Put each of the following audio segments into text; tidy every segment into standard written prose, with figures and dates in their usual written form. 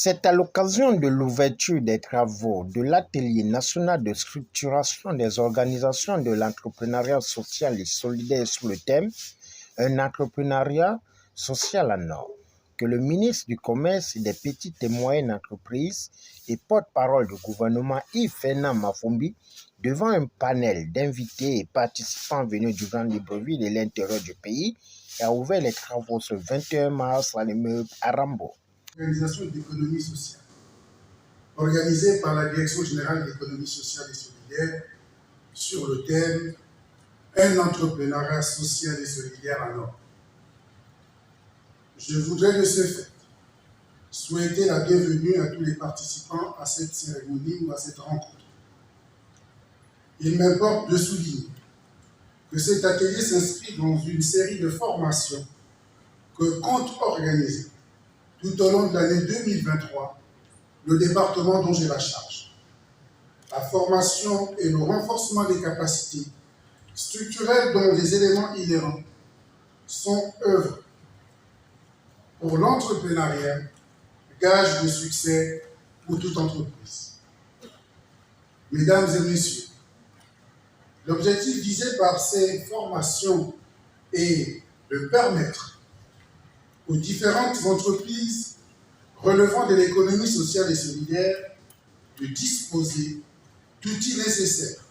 C'est à l'occasion de l'ouverture des travaux de l'Atelier national de structuration des organisations de l'entrepreneuriat social et solidaire sous le thème « Un entrepreneuriat social en or » que le ministre du Commerce, des Petites et Moyennes Entreprises et porte-parole du gouvernement Yves-Fernand Mafumbi, devant un panel d'invités et participants venus du Grand Libreville et l'intérieur du pays, a ouvert les travaux ce 21 mars à l'immeuble Arambo. Organisation d'économie sociale, organisée par la Direction générale d'économie sociale et solidaire sur le thème « Un entrepreneuriat social et solidaire en or ». Je voudrais de ce fait souhaiter la bienvenue à tous les participants à cette cérémonie ou à cette rencontre. Il m'importe de souligner que cet atelier s'inscrit dans une série de formations que compte organiser tout au long de l'année 2023, le département dont j'ai la charge. La formation et le renforcement des capacités structurelles dont les éléments inhérents sont œuvre pour l'entrepreneuriat, gage de succès pour toute entreprise. Mesdames et messieurs, l'objectif visé par ces formations est de permettre aux différentes entreprises relevant de l'économie sociale et solidaire de disposer d'outils nécessaires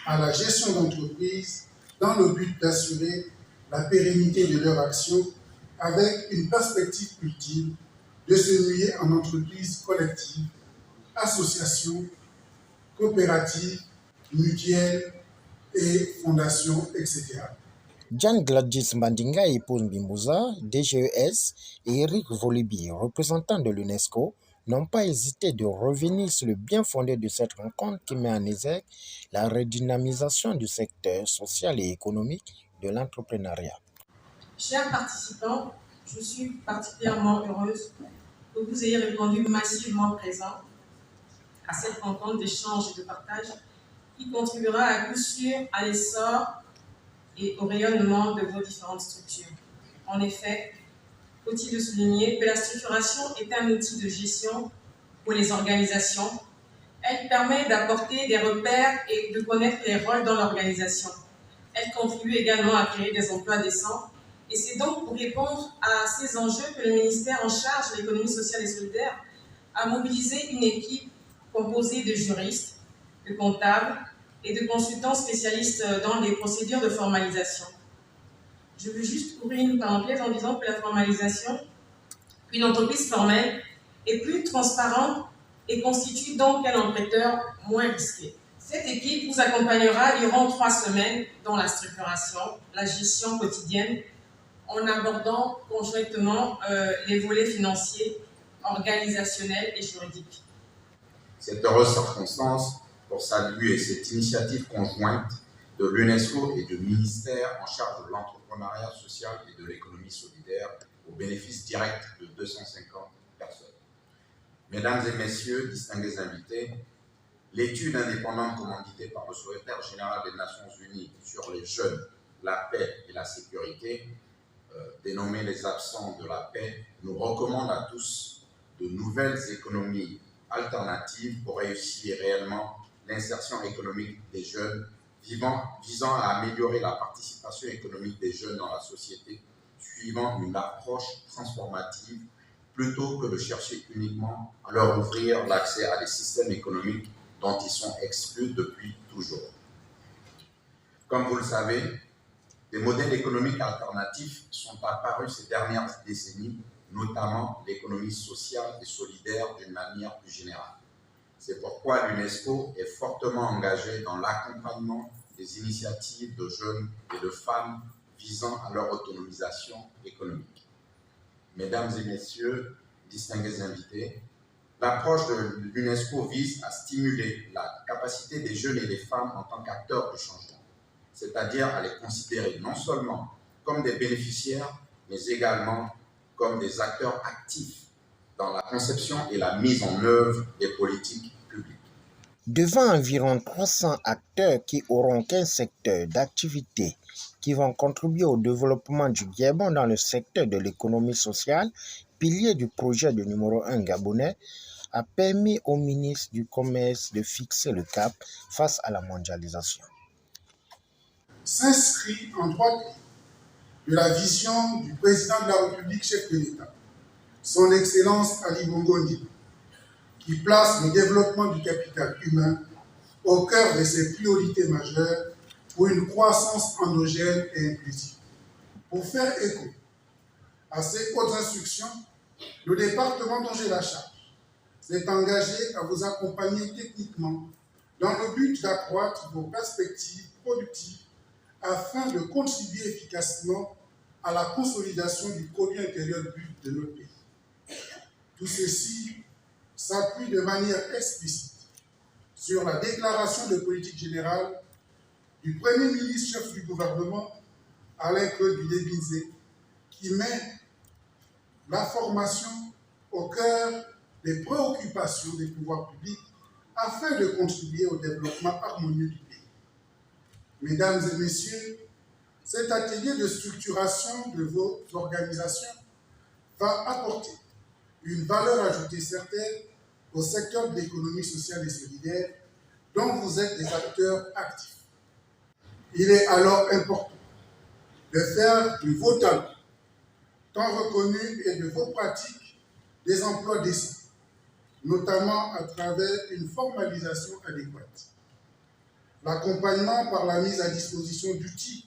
à la gestion d'entreprise dans le but d'assurer la pérennité de leur action avec une perspective ultime de se muer en entreprise collective, association, coopérative, mutuelle et fondation, etc. Jan Gladys Mandinga et Paul Mbimbuza, DGES, et Eric Volibi, représentant de l'UNESCO, n'ont pas hésité de revenir sur le bien fondé de cette rencontre qui met en exergue la redynamisation du secteur social et économique de l'entrepreneuriat. Chers participants, je suis particulièrement heureuse que vous ayez répondu massivement présent à cette rencontre d'échange et de partage qui contribuera à coup sûr à l'essor et au rayonnement de vos différentes structures. En effet, faut-il le souligner, que la structuration est un outil de gestion pour les organisations. Elle permet d'apporter des repères et de connaître les rôles dans l'organisation. Elle contribue également à créer des emplois décents. Et c'est donc pour répondre à ces enjeux que le ministère en charge de l'économie sociale et solidaire a mobilisé une équipe composée de juristes, de comptables et de consultants spécialistes dans les procédures de formalisation. Je veux juste ouvrir une parenthèse en disant que la formalisation, une entreprise formelle, est plus transparente et constitue donc un emprunteur moins risqué. Cette équipe vous accompagnera durant 3 semaines dans la structuration, la gestion quotidienne, en abordant conjointement les volets financiers, organisationnels et juridiques. Cette heureuse circonstance pour saluer cette initiative conjointe de l'UNESCO et du ministère en charge de l'entrepreneuriat social et de l'économie solidaire au bénéfice direct de 250 personnes. Mesdames et messieurs, distingués invités, l'étude indépendante commanditée par le secrétaire général des Nations Unies sur les jeunes, la paix et la sécurité, dénommée les absents de la paix, nous recommande à tous de nouvelles économies alternatives pour réussir réellement l'insertion économique des jeunes, visant à améliorer la participation économique des jeunes dans la société, suivant une approche transformative, plutôt que de chercher uniquement à leur ouvrir l'accès à des systèmes économiques dont ils sont exclus depuis toujours. Comme vous le savez, des modèles économiques alternatifs sont apparus ces dernières décennies, notamment l'économie sociale et solidaire d'une manière plus générale. C'est pourquoi l'UNESCO est fortement engagée dans l'accompagnement des initiatives de jeunes et de femmes visant à leur autonomisation économique. Mesdames et messieurs, distingués invités, l'approche de l'UNESCO vise à stimuler la capacité des jeunes et des femmes en tant qu'acteurs du changement, c'est-à-dire à les considérer non seulement comme des bénéficiaires, mais également comme des acteurs actifs dans la conception et la mise en œuvre des politiques publiques. Devant environ 300 acteurs qui auront 15 secteurs d'activité qui vont contribuer au développement du Gabon dans le secteur de l'économie sociale pilier du projet de numéro 1 gabonais, a permis au ministre du Commerce de fixer le cap face à la mondialisation. S'inscrit en droite ligne de la vision du président de la République, chef de l'État, son Excellence Ali Bongo Ondimba, qui place le développement du capital humain au cœur de ses priorités majeures pour une croissance endogène et inclusive. Pour faire écho à ces hautes instructions, le département dont j'ai la charge s'est engagé à vous accompagner techniquement dans le but d'accroître vos perspectives productives afin de contribuer efficacement à la consolidation du produit intérieur brut de notre pays. Tout ceci s'appuie de manière explicite sur la déclaration de politique générale du Premier ministre chef du gouvernement, Alain-Claude Bilé-Binzé, qui met la formation au cœur des préoccupations des pouvoirs publics afin de contribuer au développement harmonieux du pays. Mesdames et messieurs, cet atelier de structuration de vos organisations va apporter une valeur ajoutée certaine au secteur de l'économie sociale et solidaire dont vous êtes des acteurs actifs. Il est alors important de faire de vos talents, tant reconnus, et de vos pratiques des emplois décents, notamment à travers une formalisation adéquate. L'accompagnement par la mise à disposition d'outils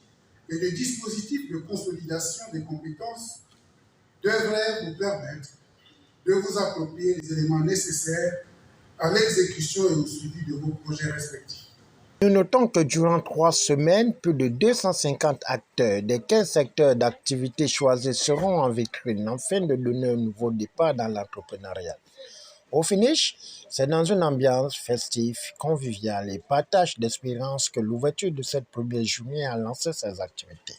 et de dispositifs de consolidation des compétences devrait vous permettre de vous approprier les éléments nécessaires à l'exécution et au suivi de vos projets respectifs. Nous notons que durant 3 semaines, plus de 250 acteurs des 15 secteurs d'activité choisis seront en vitrine afin de donner un nouveau départ dans l'entrepreneuriat. Au finish, c'est dans une ambiance festive, conviviale et partage d'espérance que l'ouverture de cette première journée a lancé ses activités.